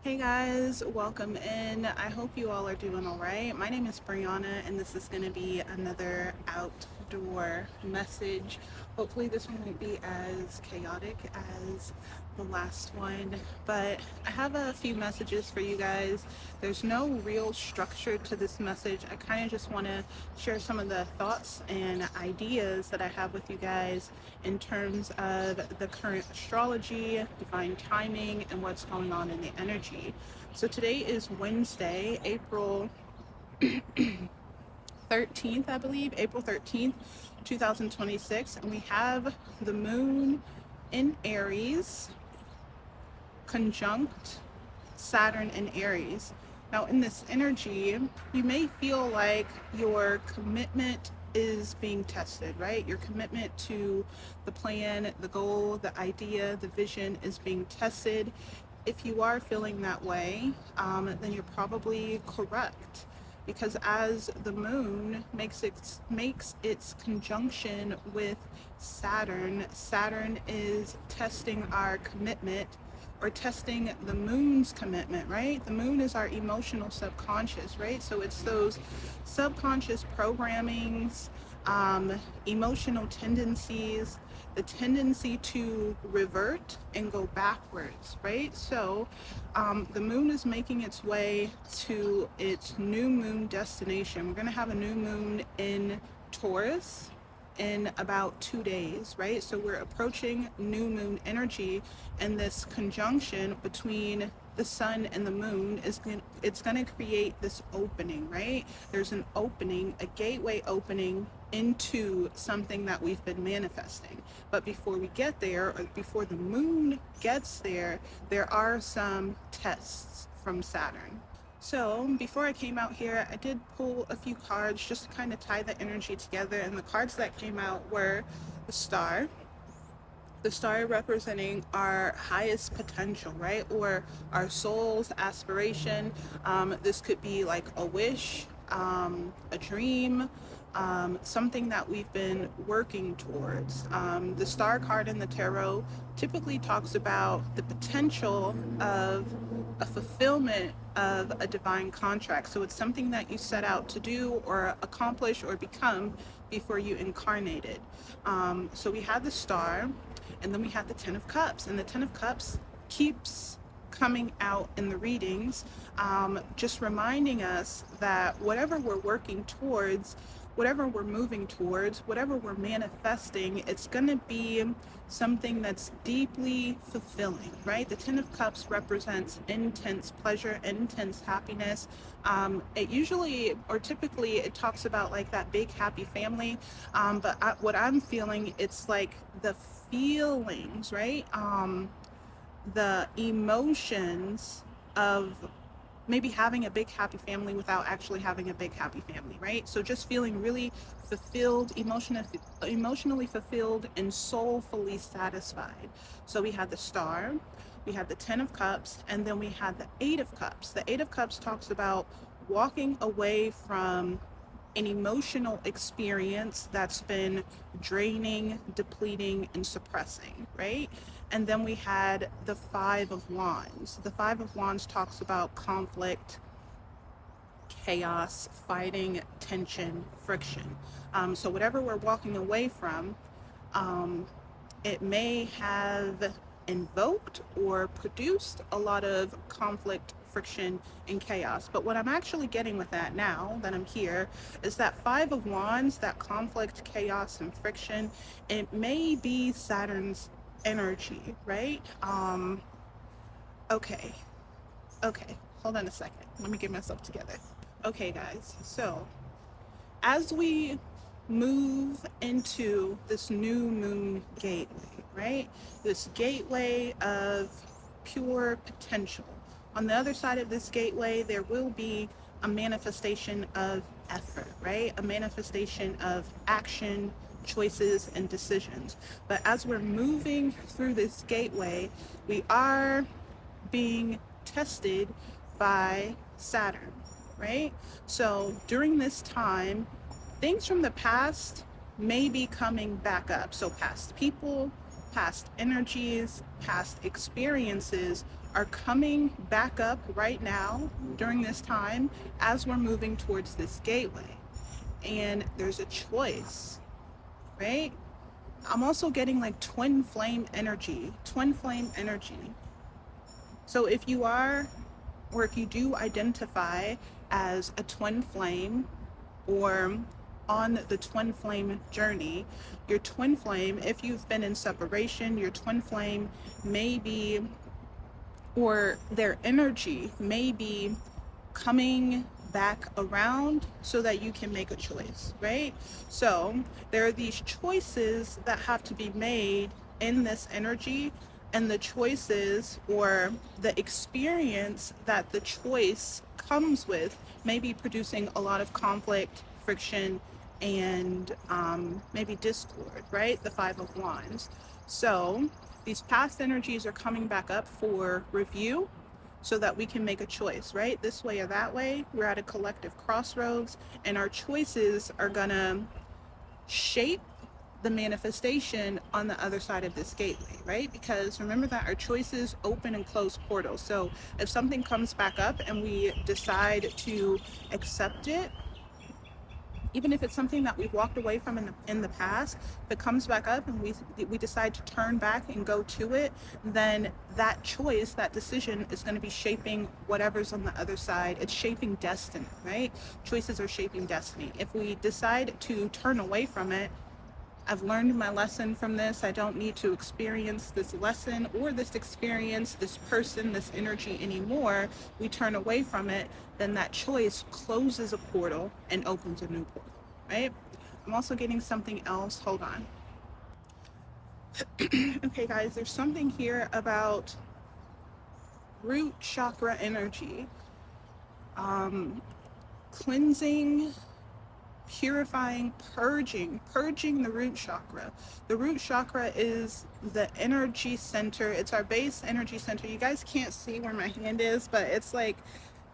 Hey guys, welcome in. I hope you all are doing all right. My name is Brianna, and this is going to be another outdoor message. Hopefully, this one won't be as chaotic as the last one, but I have a few messages for you guys. There's no real structure to this message. I kind of just want to share some of the thoughts and ideas that I have with you guys in terms of the current astrology, divine timing, and what's going on in the energy. So today is Wednesday, April 13th, I believe, April 13th, 2026, and we have the moon in Aries, conjunct Saturn in Aries. Now, in this energy, you may feel like your commitment is being tested, right? Your commitment to the plan, the goal, the idea, the vision is being tested. If you are feeling that way, then you're probably correct. Because as the moon makes its conjunction with Saturn, Saturn is testing our commitment or testing the moon's commitment, right? The moon is our emotional subconscious, right? So it's those subconscious programmings, emotional tendencies, the tendency to revert and go backwards, right? So the moon is making its way to its new moon destination. We're going to have a new moon in Taurus in about 2 days, right? So we're approaching new moon energy, and this conjunction between the sun and the moon it's going to create this opening, right? There's an opening, a gateway opening into something that we've been manifesting. But before we get there, or before the moon gets there, there are some tests from Saturn. So before I came out here, I did pull a few cards just to kind of tie the energy together. And the cards that came out were the star representing our highest potential, right? Or our soul's aspiration. This could be like a wish, a dream, something that we've been working towards. The star card in the tarot typically talks about the potential of a fulfillment of a divine contract. So it's something that you set out to do or accomplish or become before you incarnated. So we had the star, and then we had the Ten of Cups, and the Ten of Cups keeps coming out in the readings, just reminding us that whatever we're working towards, whatever we're moving towards, whatever we're manifesting, it's going to be something that's deeply fulfilling, right? The Ten of Cups represents intense pleasure, intense happiness. It usually, or typically, it talks about like that big happy family. What I'm feeling, it's like the feelings, right? The emotions of maybe having a big happy family without actually having a big happy family, right? So just feeling really fulfilled, emotionally fulfilled and soulfully satisfied. So we had the star, we had the Ten of Cups, and then we had the Eight of Cups. The Eight of Cups talks about walking away from an emotional experience that's been draining, depleting, and suppressing, right? And then we had the Five of Wands. The Five of Wands talks about conflict, chaos, fighting, tension, friction. So whatever we're walking away from, it may have invoked or produced a lot of conflict, friction, and chaos. But what I'm actually getting with that now that I'm here is that Five of Wands, that conflict, chaos, and friction, it may be Saturn's energy, right? Okay, okay, hold on a second. Let me get myself together. Okay, guys, so as we move into this new moon gateway, right? This gateway of pure potential. On the other side of this gateway, there will be a manifestation of effort, right? A manifestation of action, choices, and decisions. But as we're moving through this gateway, we are being tested by Saturn, right? So during this time, things from the past may be coming back up. So past people, past energies, past experiences are coming back up right now during this time as we're moving towards this gateway. And there's a choice, right? I'm also getting like twin flame energy, twin flame energy. So if you are, or if you do identify as a twin flame, or on the twin flame journey, your twin flame, if you've been in separation, your twin flame may be, or their energy may be coming back around so that you can make a choice, right? So there are these choices that have to be made in this energy, and the choices or the experience that the choice comes with may be producing a lot of conflict, friction, and maybe discord, right? The Five of Wands. So these past energies are coming back up for review so that we can make a choice, right? This way or that way. We're at a collective crossroads, and our choices are gonna shape the manifestation on the other side of this gateway, right? Because remember that our choices open and close portals. So if something comes back up and we decide to accept it, even if it's something that we've walked away from in the past, if it comes back up and we decide to turn back and go to it, then that choice, that decision is going to be shaping whatever's on the other side. It's shaping destiny, right? Choices are shaping destiny. If we decide to turn away from it, I've learned my lesson from this. I don't need to experience this lesson or this experience, this person, this energy anymore. We turn away from it, then that choice closes a portal and opens a new portal, right? I'm also getting something else. Hold on. Okay, guys, there's something here about root chakra energy. Cleansing, purifying, purging the root chakra. The root chakra is the energy center. It's our base energy center. You guys can't see where my hand is, but it's like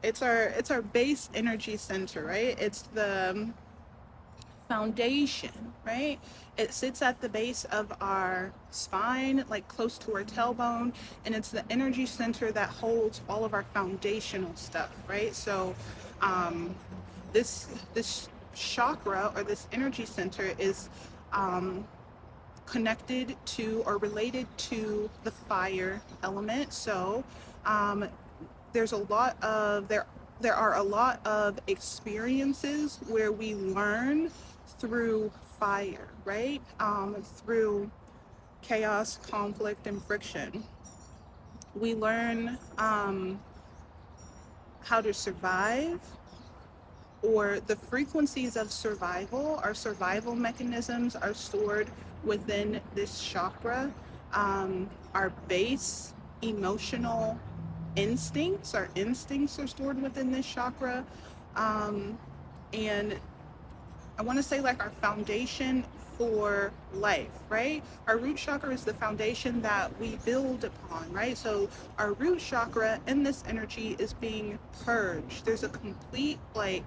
it's our base energy center, right? It's the foundation, right? It sits at the base of our spine, like close to our tailbone, and it's the energy center that holds all of our foundational stuff, right? So this chakra, or this energy center, is connected to or related to the fire element. So there's a lot of there are a lot of experiences where we learn through fire, right? Through chaos, conflict, and friction. We learn how to survive, or the frequencies of survival. Our survival mechanisms are stored within this chakra. Our base emotional instincts, our instincts are stored within this chakra. And I want to say like our foundation for life, right? Our root chakra is the foundation that we build upon, right? So our root chakra in this energy is being purged. There's a complete like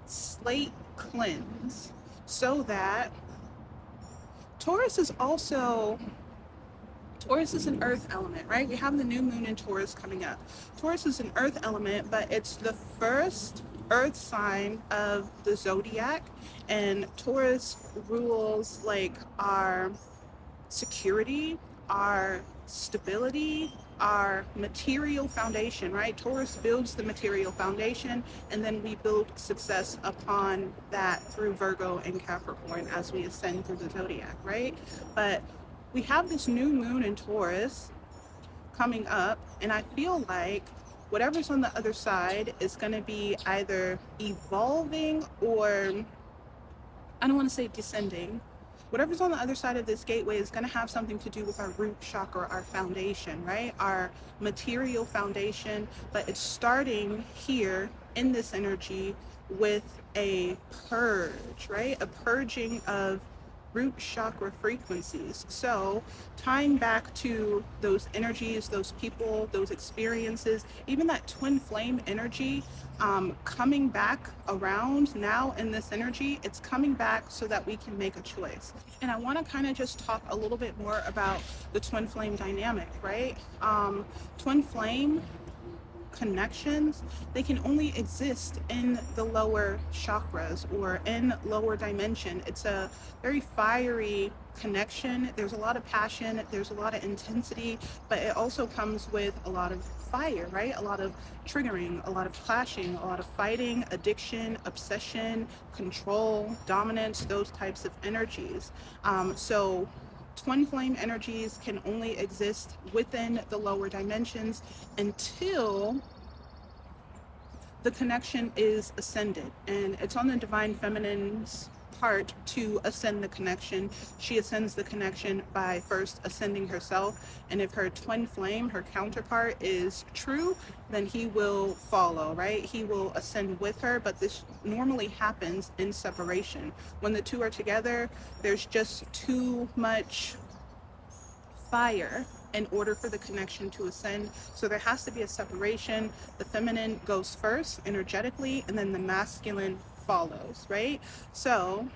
slate cleanse, so that Taurus is an earth element, right? We have the new moon in Taurus coming up. Taurus is an earth element, but it's the first earth sign of the zodiac, and Taurus rules like our security, our stability, our material foundation, right? Taurus builds the material foundation, and then we build success upon that through Virgo and Capricorn as we ascend through the zodiac, right? But we have this new moon in Taurus coming up, and I feel like whatever's on the other side is going to be either evolving, or I don't want to say descending. Whatever's on the other side of this gateway is going to have something to do with our root chakra, our foundation, right? Our material foundation, but it's starting here in this energy with a purge, right? A purging of root chakra frequencies. So tying back to those energies, those people, those experiences, even that twin flame energy, coming back around now in this energy, it's coming back so that we can make a choice. And I want to kind of just talk a little bit more about the twin flame dynamic, right? Twin flame connections, they can only exist in the lower chakras or in lower dimension. It's a very fiery connection. There's a lot of passion, there's a lot of intensity, but it also comes with a lot of fire, right? A lot of triggering, a lot of clashing, a lot of fighting, addiction, obsession, control, dominance, those types of energies. So twin flame energies can only exist within the lower dimensions until the connection is ascended, and it's on the divine feminine's part to ascend the connection. She ascends the connection by first ascending herself, and if her twin flame, her counterpart, is true, then he will follow, right? He will ascend with her, but this normally happens in separation. When the two are together, there's just too much fire in order for the connection to ascend. So there has to be a separation. The feminine goes first energetically, and then the masculine follows, right? So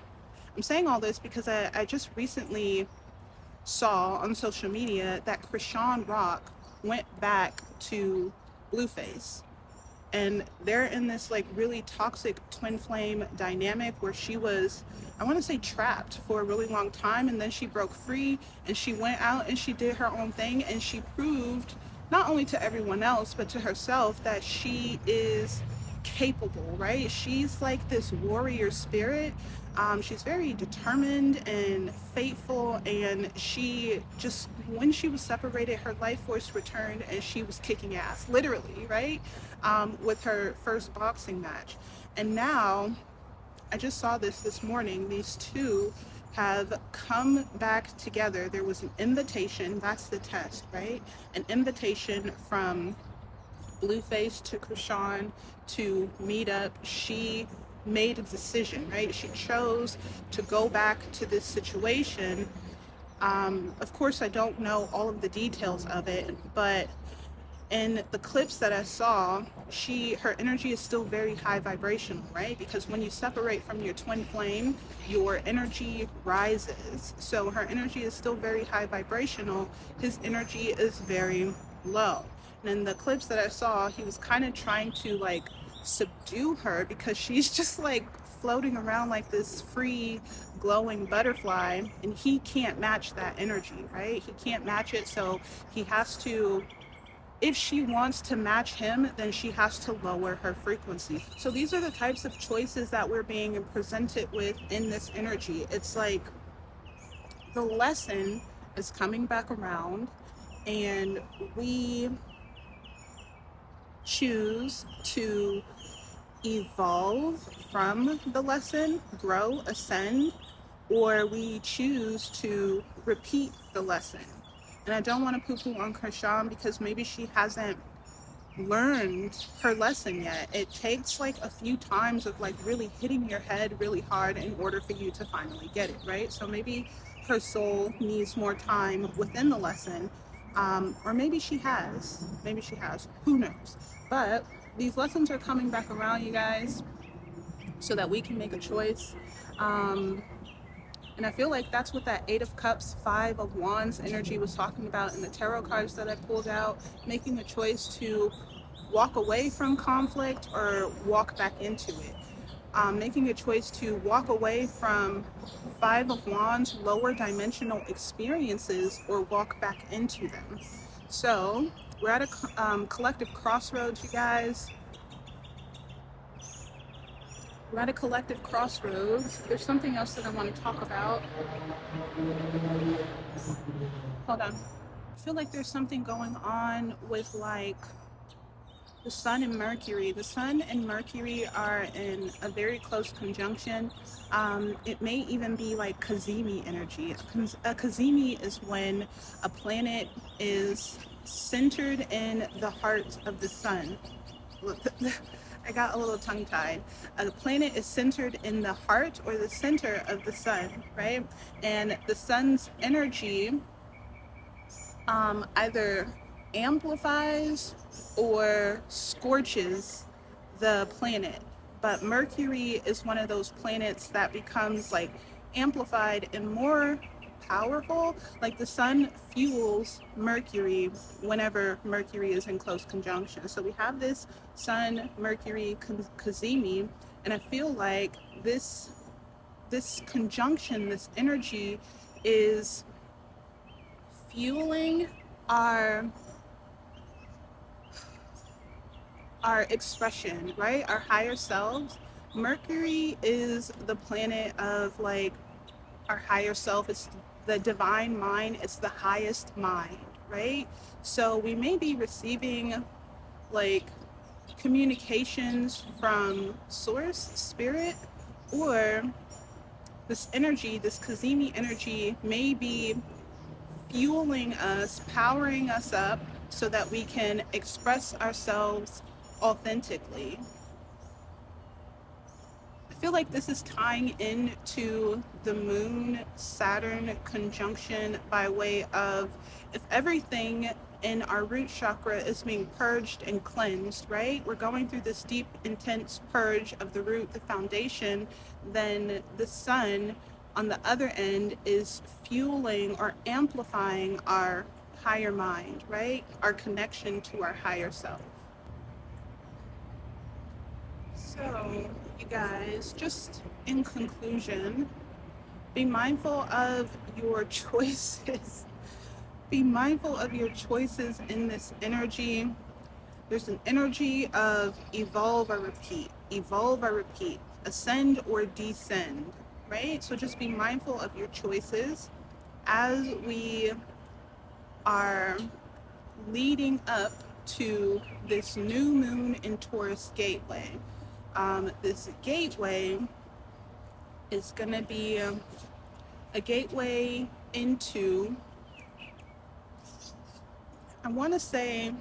I'm saying all this because I just recently saw on social media that Krishan Rock went back to Blueface, and they're in this like really toxic twin flame dynamic where she was, I want to say, trapped for a really long time, and then she broke free and she went out and she did her own thing, and she proved not only to everyone else but to herself that she is capable, right? She's like this warrior spirit. She's very determined and faithful, and she just, when she was separated, her life force returned and she was kicking ass, literally, right? With her first boxing match. And now, I just saw this morning, these two have come back together. There was an invitation, that's the test, right? An invitation from Blueface to Krishan to meet up. She made a decision, right? She chose to go back to this situation. Of course, I don't know all of the details of it, but in the clips that I saw, her energy is still very high vibrational, right? Because when you separate from your twin flame, your energy rises. So her energy is still very high vibrational. His energy is very low. And in the clips that I saw, he was kind of trying to like subdue her because she's just like floating around like this free glowing butterfly, and he can't match that energy, right? He can't match it. So he has to, if she wants to match him, then she has to lower her frequency. So these are the types of choices that we're being presented with in this energy. It's like the lesson is coming back around, and we choose to evolve from the lesson, grow, ascend, or we choose to repeat the lesson. And I don't want to poo-poo on Krishan because maybe she hasn't learned her lesson yet. It takes like a few times of like really hitting your head really hard in order for you to finally get it, right? So maybe her soul needs more time within the lesson, or maybe she has, who knows? But these lessons are coming back around, you guys, so that we can make a choice. And I feel like that's what that Eight of Cups, Five of Wands energy was talking about in the tarot cards that I pulled out, making a choice to walk away from conflict or walk back into it. Making a choice to walk away from Five of Wands, lower dimensional experiences, or walk back into them. So we're at a collective crossroads, you guys. We're at a collective crossroads. There's something else that I want to talk about. Hold on. I feel like there's something going on with like the Sun and Mercury. The Sun and Mercury are in a very close conjunction. It may even be like Cazimi energy. A Cazimi is when a planet is centered in the heart of the Sun. I got a little tongue-tied. The planet is centered in the heart or the center of the sun, right? And the sun's energy either amplifies or scorches the planet. But Mercury is one of those planets that becomes like amplified and more powerful. Like the sun fuels Mercury whenever Mercury is in close conjunction. So we have this Sun Mercury cazimi, and I feel like this conjunction, this energy is fueling our our expression, right? Our higher selves. Mercury is the planet of like our higher self. It's the divine mind. It's the highest mind, right? So we may be receiving like communications from source, spirit, or this energy, this Kazemi energy may be fueling us, powering us up so that we can express ourselves authentically. I feel like this is tying into the moon Saturn conjunction by way of if everything in our root chakra is being purged and cleansed, right? We're going through this deep, intense purge of the root, the foundation, then the sun on the other end is fueling or amplifying our higher mind, right? Our connection to our higher self. So, you guys, just in conclusion, be mindful of your choices. Be mindful of your choices in this energy. There's an energy of evolve or repeat, ascend or descend, right? So just be mindful of your choices as we are leading up to this new moon in Taurus gateway. This gateway is going to be a gateway into, I want to say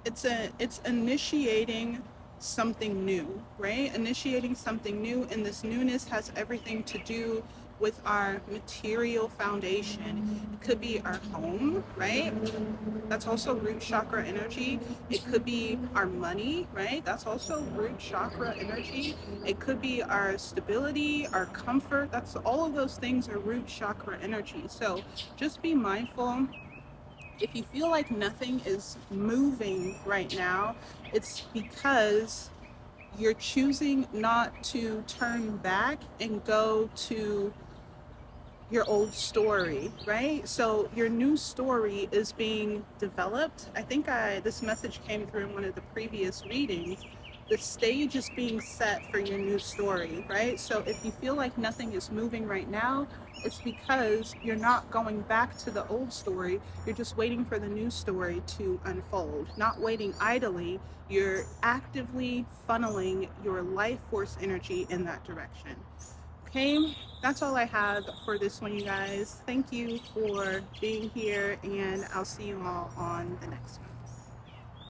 it's initiating something new, right? Initiating something new, and this newness has everything to do with our material foundation. It could be our home, right? That's also root chakra energy. It could be our money, right? That's also root chakra energy. It could be our stability, our comfort. That's all of those things are root chakra energy. So just be mindful. If you feel like nothing is moving right now, it's because you're choosing not to turn back and go to your old story, right? So your new story is being developed. I think this message came through in one of the previous readings. The stage is being set for your new story, right? So if you feel like nothing is moving right now, it's because you're not going back to the old story. You're just waiting for the new story to unfold, not waiting idly. You're actively funneling your life force energy in that direction. Okay, that's all I have for this one, you guys. Thank you for being here, and I'll see you all on the next one.